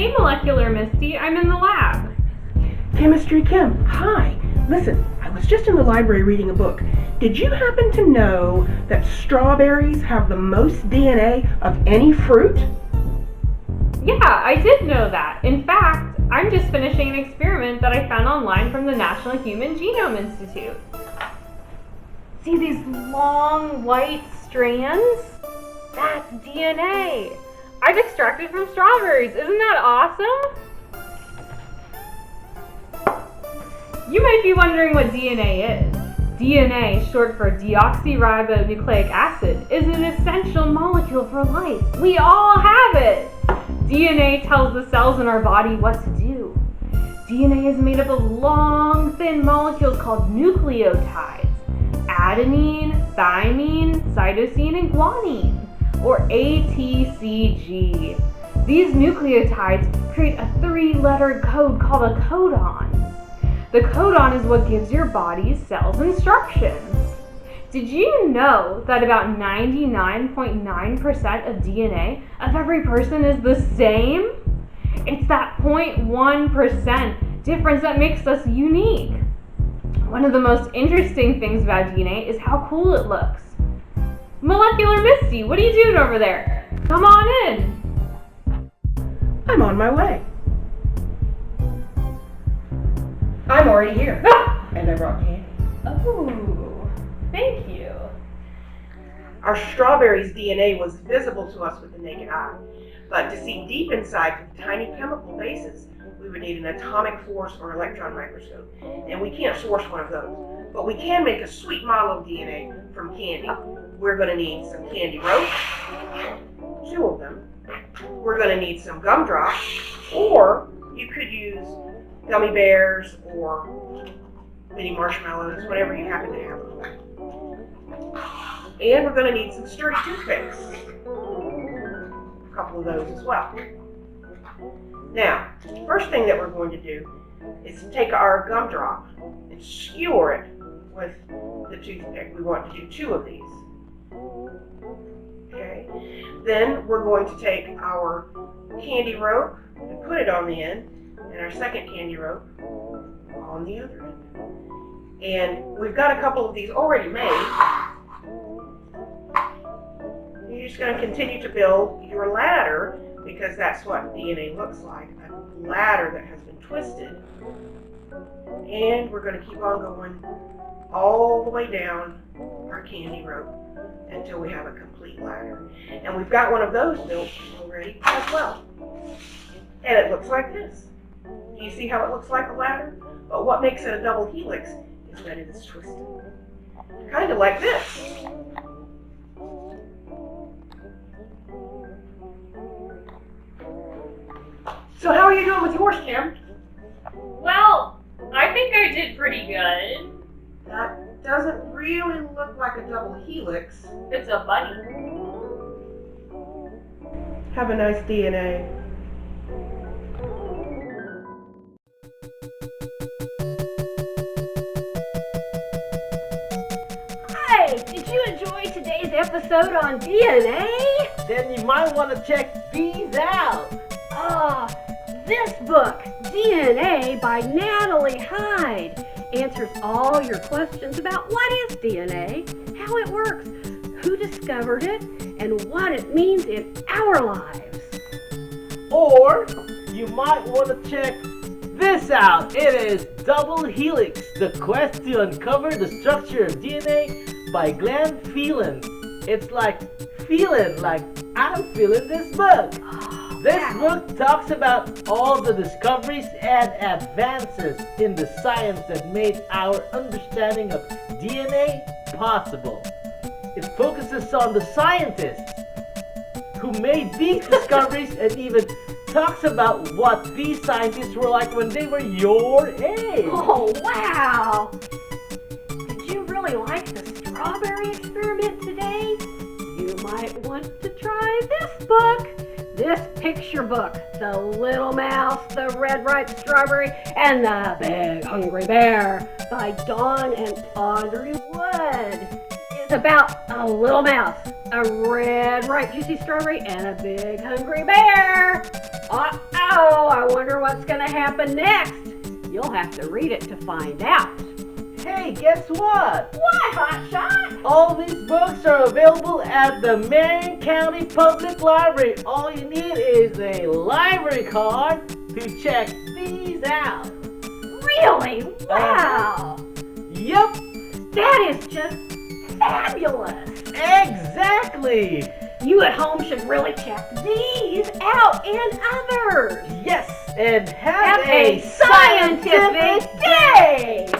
Hey, Molecular Misty, I'm in the lab. Chemistry Kim, hi. Listen, I was just in the library reading a book. Did you happen to know that strawberries have the most DNA of any fruit? Yeah, I did know that. In fact, I'm just finishing an experiment that I found online from the National Human Genome Institute. See these long white strands? That's DNA. I've extracted from strawberries. Isn't that awesome? You might be wondering what DNA is. DNA, short for deoxyribonucleic acid, is an essential molecule for life. We all have it. DNA tells the cells in our body what to do. DNA is made up of long, thin molecules called nucleotides. Adenine, thymine, cytosine, and guanine, or ATCG. These nucleotides create a 3-letter code called a codon. The codon is what gives your body's cells instructions. Did you know that about 99.9% of DNA of every person is the same? It's that 0.1% difference that makes us unique. One of the most interesting things about DNA is how cool it looks. Molecular Misty, what are you doing over there? Come on in. I'm on my way. I'm already here. And I brought candy. Oh, thank you. Our strawberry's DNA was visible to us with the naked eye, but to see deep inside the tiny chemical bases, we would need an atomic force or electron microscope, and we can't source one of those. But we can make a sweet model of DNA from candy. We're going to need some candy rope, 2 of them. We're going to need some gumdrops, or you could use gummy bears or mini marshmallows, whatever you happen to have. And we're going to need some sturdy toothpicks, a couple of those as well. Now, first thing that we're going to do is take our gumdrop and skewer it with the toothpick. We want to do 2 of these. Okay. Then we're going to take our candy rope and put it on the end, and our second candy rope on the other end. And we've got a couple of these already made. You're just going to continue to build your ladder, because that's what DNA looks like, a ladder that has been twisted. And we're going to keep on going all the way down our candy rope until we have a complete ladder. And we've got one of those built already as well. And it looks like this. Do you see how it looks like a ladder? But what makes it a double helix is that it is twisted. Kind of like this. So how are you doing with yours, Kim? Well, I think I did pretty good. That doesn't really look like a double helix. It's a bunny. Have a nice DNA. Hey, did you enjoy today's episode on DNA? Then you might want to check these out. This book, DNA by Natalie Hyde, answers all your questions about what is DNA, how it works, who discovered it, and what it means in our lives. Or you might want to check this out. It is Double Helix, the quest to uncover the structure of DNA by Glenn Phelan. It's like feeling like I'm feeling this book. This book talks about all the discoveries and advances in the science that made our understanding of DNA possible. It focuses on the scientists who made these discoveries and even talks about what these scientists were like when they were your age. Oh, wow! Did you really like the strawberry experiment today? You might want to try this book. This picture book, The Little Mouse, the Red Ripe Strawberry, and the Big Hungry Bear by Dawn and Audrey Wood. It's It's about a little mouse, a red, ripe, juicy strawberry, and a big, hungry bear. Uh-oh, I wonder what's going to happen next. You'll have to read it to find out. Hey, guess what? What, Hotshot? All these books are available at the Marion County Public Library. All you need is a library card to check these out. Really? Wow. Yup, That is just fabulous. exactly. You at home should really check these out and others. Yes, and have Have a scientific day.